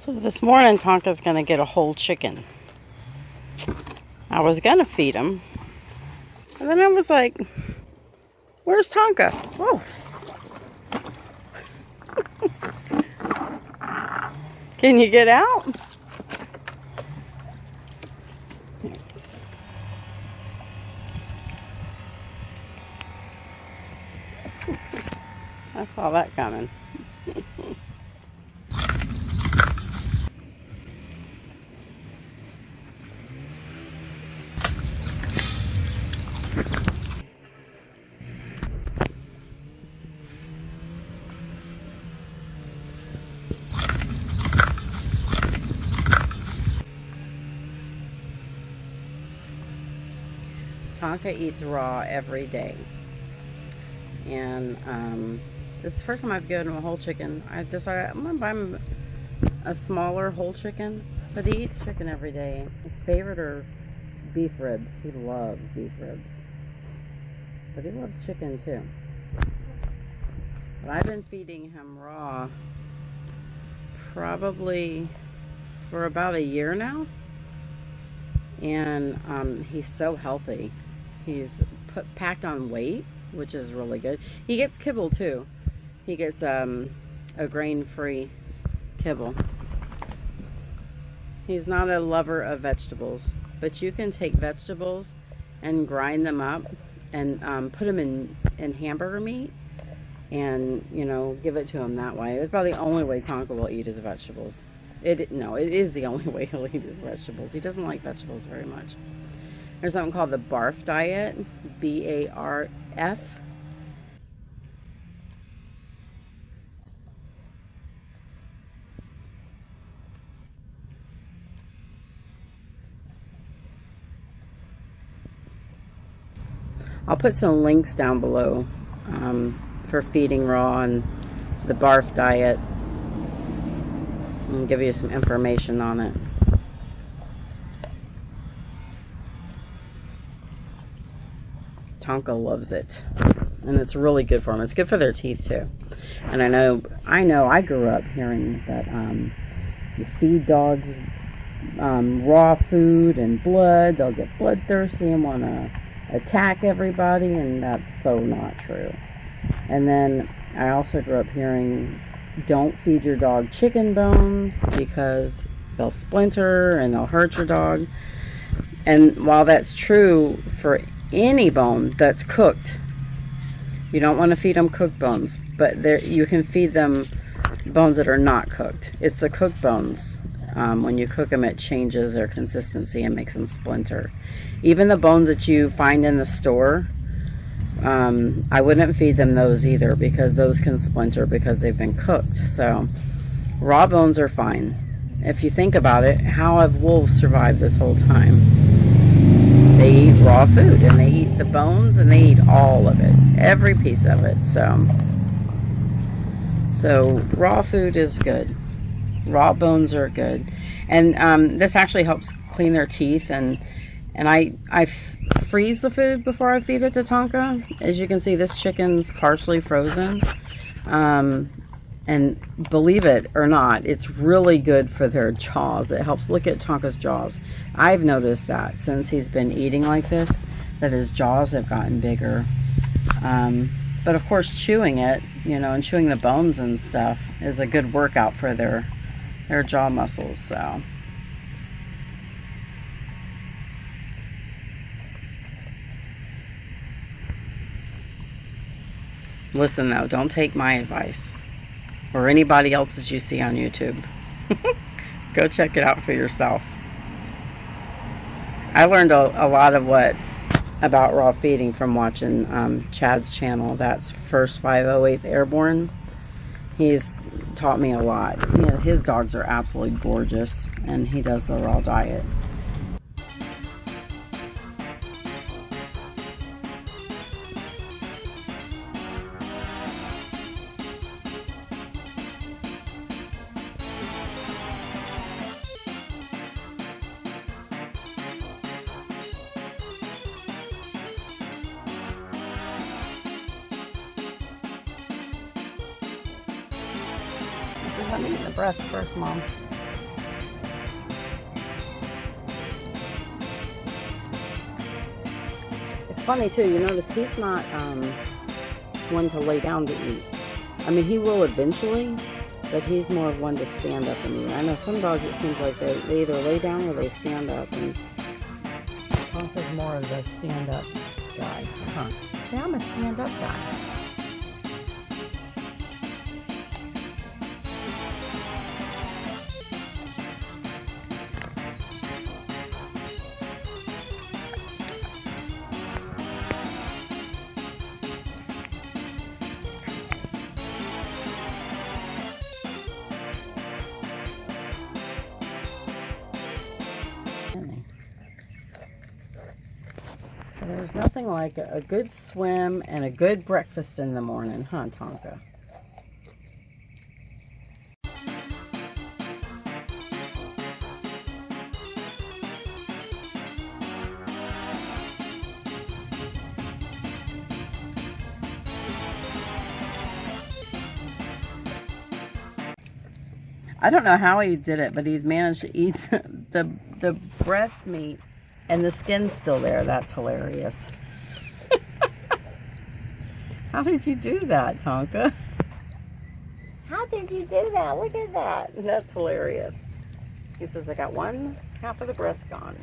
So this morning, Tonka's going to get a whole chicken. I was going to feed him. And then I was like, where's Tonka? Whoa. Can you get out? I saw that coming. Tonka eats raw every day, and this is the first time I've given him a whole chicken. I decided I'm gonna buy him a smaller whole chicken, but he eats chicken every day. His favorite are beef ribs. He loves beef ribs, but he loves chicken too. But I've been feeding him raw probably for about a year now, and he's so healthy. He's packed on weight, which is really good. He gets kibble too. He gets a grain-free kibble. He's not a lover of vegetables, but you can take vegetables and grind them up and put them in hamburger meat and, you know, give it to him that way. It's probably the only way Tonka will eat his vegetables. It is the only way he'll eat his vegetables. He doesn't like vegetables very much. There's something called the B.A.R.F diet, B.A.R.F. I'll put some links down below for feeding raw and the B.A.R.F diet, and give you some information on it. Tonka loves it, and it's really good for them. It's good for their teeth too. And I know I grew up hearing that you feed dogs raw food and blood, they'll get bloodthirsty and want to attack everybody, and that's so not true. And then I also grew up hearing, don't feed your dog chicken bones because they'll splinter and they'll hurt your dog. And while that's true for any bone that's cooked, you don't want to feed them cooked bones, but you can feed them bones that are not cooked. It's the cooked bones. When you cook them, it changes their consistency and makes them splinter. Even the bones that you find in the store, I wouldn't feed them those either, because those can splinter because they've been cooked. So raw bones are fine. If you think about it, how have wolves survived this whole time? They eat raw food, and they eat the bones, and they eat all of it, every piece of it. So raw food is good. Raw bones are good, and this actually helps clean their teeth. And I freeze the food before I feed it to Tonka. As you can see, this chicken's partially frozen. And believe it or not, it's really good for their jaws. It helps. Look at Tonka's jaws. I've noticed that since he's been eating like this, that his jaws have gotten bigger. But of course, chewing it, you know, and chewing the bones and stuff is a good workout for their jaw muscles. So listen though, don't take my advice or anybody else's you see on YouTube. Go check it out for yourself. I learned a lot of about raw feeding from watching Chad's channel. That's First 508 Airborne. He's taught me a lot. His dogs are absolutely gorgeous, and he does the raw diet. Let me eat the breast first, Mom. It's funny too, you notice he's not one to lay down to eat. I mean, he will eventually, but he's more of one to stand up and eat. I know some dogs, it seems like they either lay down or they stand up, and Tonka's more of a stand-up guy. Huh. See, I'm a stand-up guy. So there's nothing like a good swim and a good breakfast in the morning, huh, Tonka? I don't know how he did it, but he's managed to eat the breast meat and the skin's still there. That's hilarious. How did you do that, Tonka? How did you do that? Look at that. That's hilarious. He says, I got one half of the breast gone.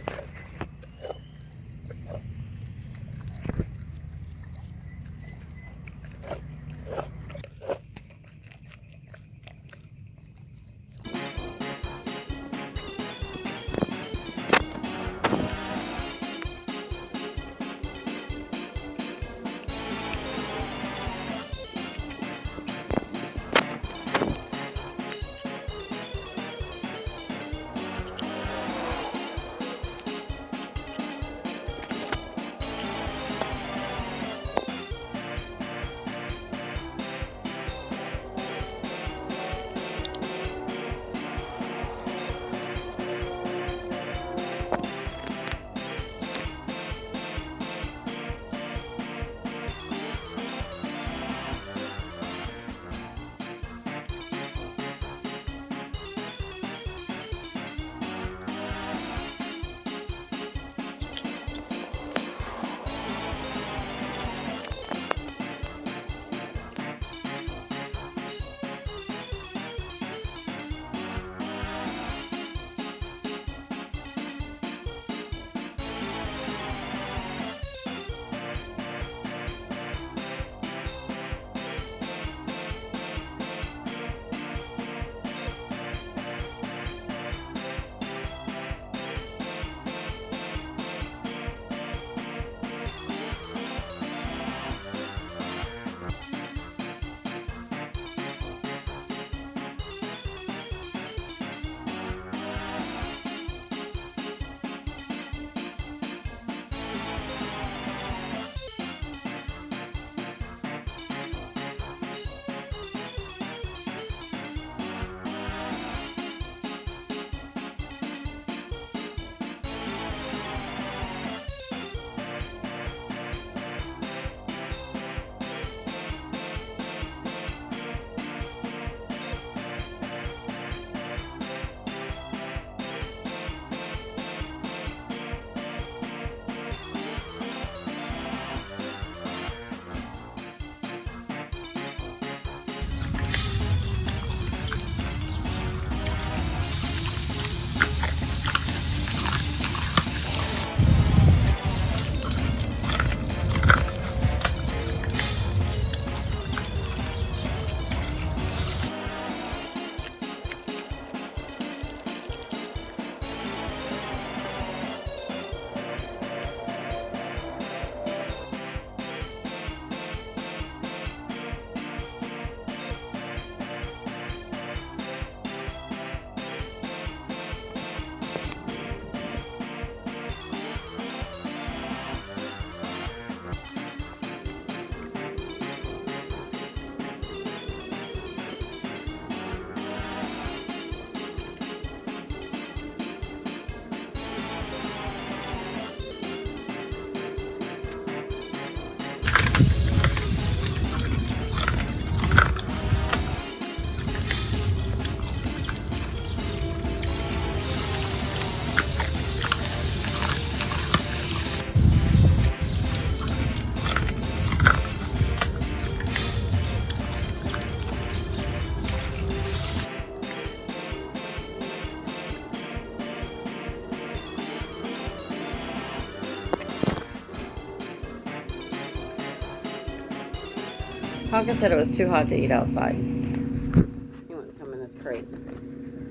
Tonka said it was too hot to eat outside. He wanted to come in his crate.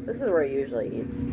This is where he usually eats.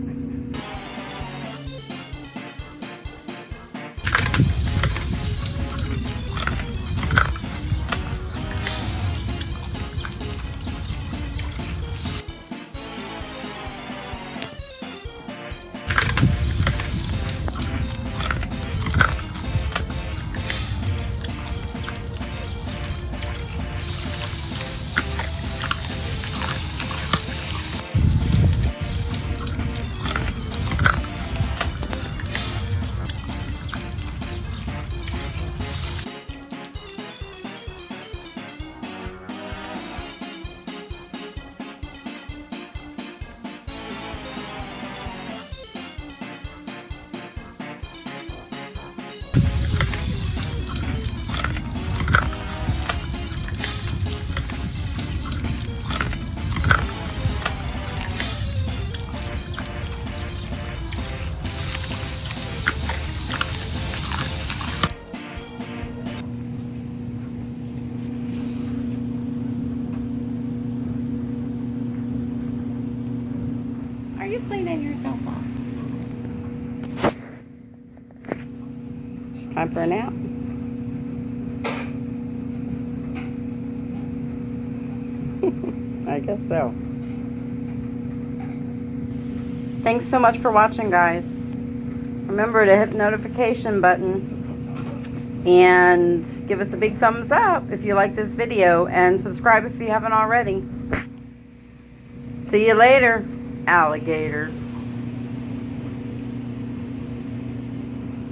Are you cleaning yourself off? Time for a nap. I guess so. Thanks so much for watching, guys. Remember to hit the notification button and give us a big thumbs up if you like this video, and subscribe if you haven't already. See you later, alligators.